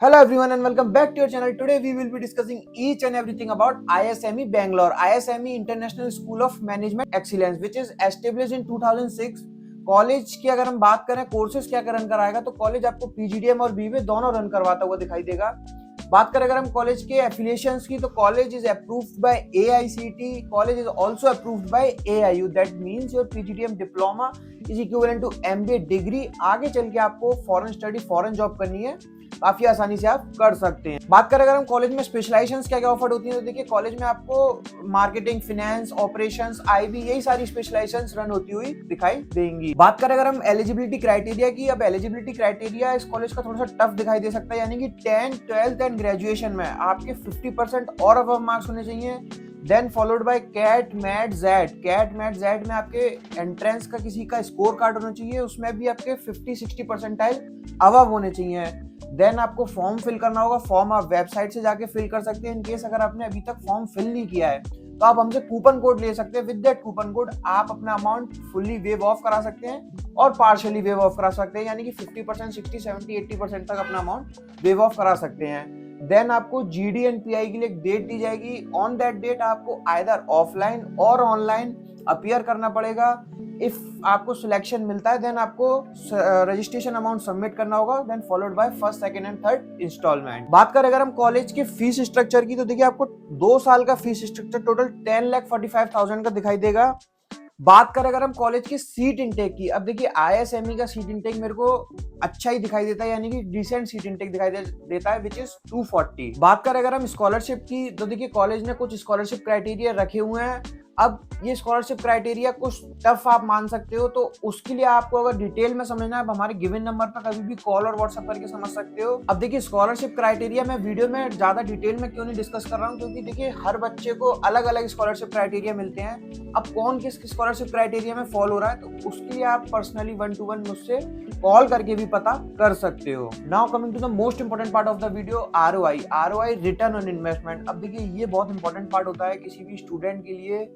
Hello everyone and welcome back to your channel. Today we will be discussing each and everything about ISME Bangalore, ISME International School of Management Excellence, which is established in 2006. College की अगर हम बात करें courses क्या run कराएगा तो college आपको PGDM और बीबीए दोनों रन करवाता हुआ दिखाई देगा। बात करें अगर हम कॉलेज के एफिलिएशंस की तो college is approved by AICT, college is also approved by AIU, that means your PGDM diploma is equivalent to MBA degree. आगे चल के आपको फॉरेन स्टडी फॉरेन जॉब करनी है, काफी आसानी से आप कर सकते हैं। बात करें अगर हम कॉलेज में स्पेशलाइजेशंस क्या क्या ऑफर्ड होती हैं तो देखिए कॉलेज में आपको मार्केटिंग, फाइनेंस, ऑपरेशंस, आईबी, यही सारी स्पेशलाइजेशंस रन होती हुई दिखाई देंगी। बात करें अगर हम एलिजिबिलिटी क्राइटेरिया की, अब एलिजिबिलिटी क्राइटेरिया इस कॉलेज का थोड़ा सा टफ दिखाई दे सकता है, यानी कि 10th, 12th एंड ग्रेजुएशन में आपके 50% और अबव मार्क्स होने चाहिए। Then followed by CAT MAT Z. CAT MAT Z में आपके एंट्रेंस का किसी का स्कोर कार्ड होना चाहिए, उसमें भी आपके 50-60 परसेंटाइल अबव होने चाहिए। देन आपको फॉर्म फिल करना होगा। फॉर्म आप वेबसाइट से जाके फिल कर सकते हैं। इन केस अगर आपने अभी तक फॉर्म फिल नहीं किया है तो आप हमसे कूपन कोड ले सकते हैं। विद दैट कूपन कोड आप अपना अमाउंट फुल्ली वेव ऑफ करा सकते हैं और पार्शियली वेव ऑफ करा सकते हैं, यानी कि 50%, 60, 70, 80% तक अपना अमाउंट वेव ऑफ करा सकते हैं। देन आपको जीडी एंड पीआई के लिए एक डेट दी जाएगी। ऑन दैट डेट आपको आइदर ऑफलाइन और ऑनलाइन अपीयर करना पड़ेगा। इफ आपको सिलेक्शन मिलता है देन आपको रजिस्ट्रेशन अमाउंट सबमिट करना होगा, then followed by first, second and third instalment. बात करें अगर हम कॉलेज के फीस स्ट्रक्चर की तो देखिए आपको 2 साल का फीस स्ट्रक्चर टोटल 10,45,000 का दिखाई देगा। बात करें अगर हम कॉलेज की सीट इनटेक की, अब देखिए आईएसएमई का सीट इनटेक मेरे को अच्छा ही दिखाई देता है, यानी कि डिसेंट सीट इनटेक दिखाई देता है, विच इज 240। बात करें अगर हम स्कॉलरशिप की तो देखिए कॉलेज ने कुछ स्कॉलरशिप क्राइटेरिया रखे हुए हैं। अब ये स्कॉलरशिप क्राइटेरिया कुछ टफ आप मान सकते हो, तो उसके लिए आपको अगर डिटेल में समझना है आप हमारे गिवन नंबर पर कभी भी कॉल और व्हाट्सएप करके समझ सकते हो। अब देखिए स्कॉलरशिप क्राइटेरिया मैं वीडियो में ज्यादा डिटेल में क्यों नहीं डिस्कस कर रहा हूँ, क्योंकि देखिए हर बच्चे को अलग अलग स्कॉलरशिप क्राइटेरिया मिलते हैं। अब कौन किस स्कॉलरशिप क्राइटेरिया में फॉलो हो रहा है तो उसके लिए आप पर्सनली 1-to-1 मुझसे कॉल करके भी पता कर सकते हो। Now coming to the most important part of the video, ROI, return on investment. अब देखिए ये बहुत इंपॉर्टेंट पार्ट होता है किसी भी स्टूडेंट के लिए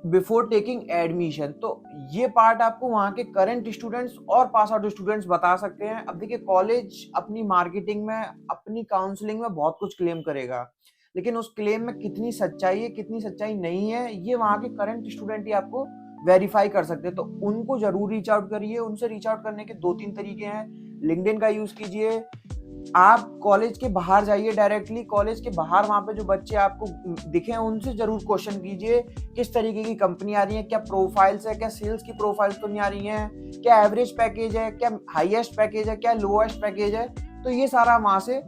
बिफोर टेकिंग एडमिशन। तो ये पार्ट आपको वहाँ के करंट स्टूडेंट्स और पास आउट स्टूडेंट्स बता सकते हैं। अब देखिए कॉलेज अपनी मार्केटिंग में, अपनी काउंसलिंग में बहुत कुछ क्लेम करेगा, लेकिन उस क्लेम में कितनी सच्चाई है कितनी सच्चाई नहीं है ये वहाँ के करंट स्टूडेंट ही आपको वेरीफाई कर सकते हैं। तो उनको जरूर रीच आउट करिए। उनसे रीच आउट करने के 2-3 तरीके हैं। लिंक्डइन का यूज कीजिए, आप कॉलेज के बाहर जाइए डायरेक्टली, कॉलेज के बाहर वहां पे जो बच्चे आपको दिखे उनसे जरूर क्वेश्चन कीजिए किस तरीके की कंपनी आ रही है, क्या प्रोफाइल्स है, क्या सेल्स की प्रोफाइल्स तो नहीं आ रही हैं, क्या एवरेज पैकेज है, क्या हाईएस्ट पैकेज है, क्या लोएस्ट पैकेज है। तो ये सारा वहां से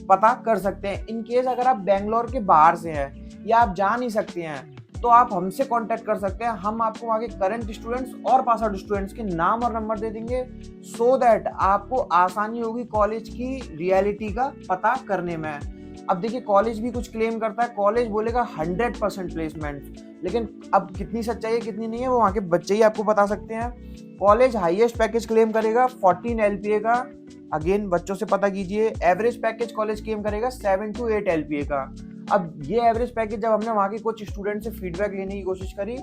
पता कर सकते हैं। इन केस अगर आप बेंगलोर के बाहर से हैं या आप जा नहीं सकते हैं तो आप हमसे कांटेक्ट कर सकते हैं। हम आपको वहाँ के करंट स्टूडेंट्स और पास आउट स्टूडेंट्स के नाम और नंबर दे देंगे, सो दैट आपको आसानी होगी कॉलेज की रियलिटी का पता करने में। अब देखिए कॉलेज भी कुछ क्लेम करता है, कॉलेज बोलेगा 100% प्लेसमेंट, लेकिन अब कितनी सच्चाई है कितनी नहीं है वो वहाँ के बच्चे ही आपको बता सकते हैं। कॉलेज हाईएस्ट पैकेज क्लेम करेगा 14 एलपीए का, अगेन बच्चों से पता कीजिए। एवरेज पैकेज कॉलेज क्लेम करेगा 7 to 8 एलपीए का। अब ये एवरेज पैकेज जब हमने वहाँ के कुछ स्टूडेंट से फीडबैक लेने की कोशिश करी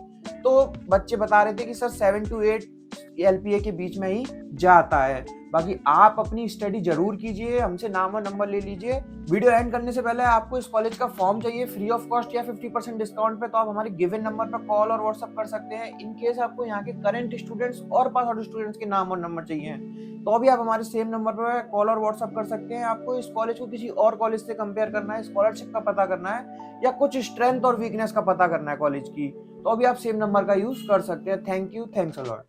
तो बच्चे बता रहे थे कि सर 7 to 8 एलपीए के बीच में ही जाता है। बाकी आप अपनी स्टडी जरूर कीजिए, हमसे नाम और नंबर ले लीजिए। वीडियो एंड करने से पहले आपको इस कॉलेज का फॉर्म चाहिए फ्री ऑफ कॉस्ट या 50% डिस्काउंट पे, तो आप हमारे गिवन नंबर पर कॉल और व्हाट्सएप कर सकते हैं। इन केस आपको यहाँ के करंट स्टूडेंट्स और पास आउट स्टूडेंट्स के नाम और नंबर चाहिए तो भी आप हमारे सेम नंबर पर कॉल और व्हाट्सएप कर सकते हैं। आपको इस कॉलेज को किसी और कॉलेज से कंपेयर करना है, स्कॉलरशिप का पता करना है या कुछ स्ट्रेंथ और वीकनेस का पता करना है कॉलेज की, तो भी आप सेम नंबर का यूज कर सकते हैं। Thank you, thanks a lot.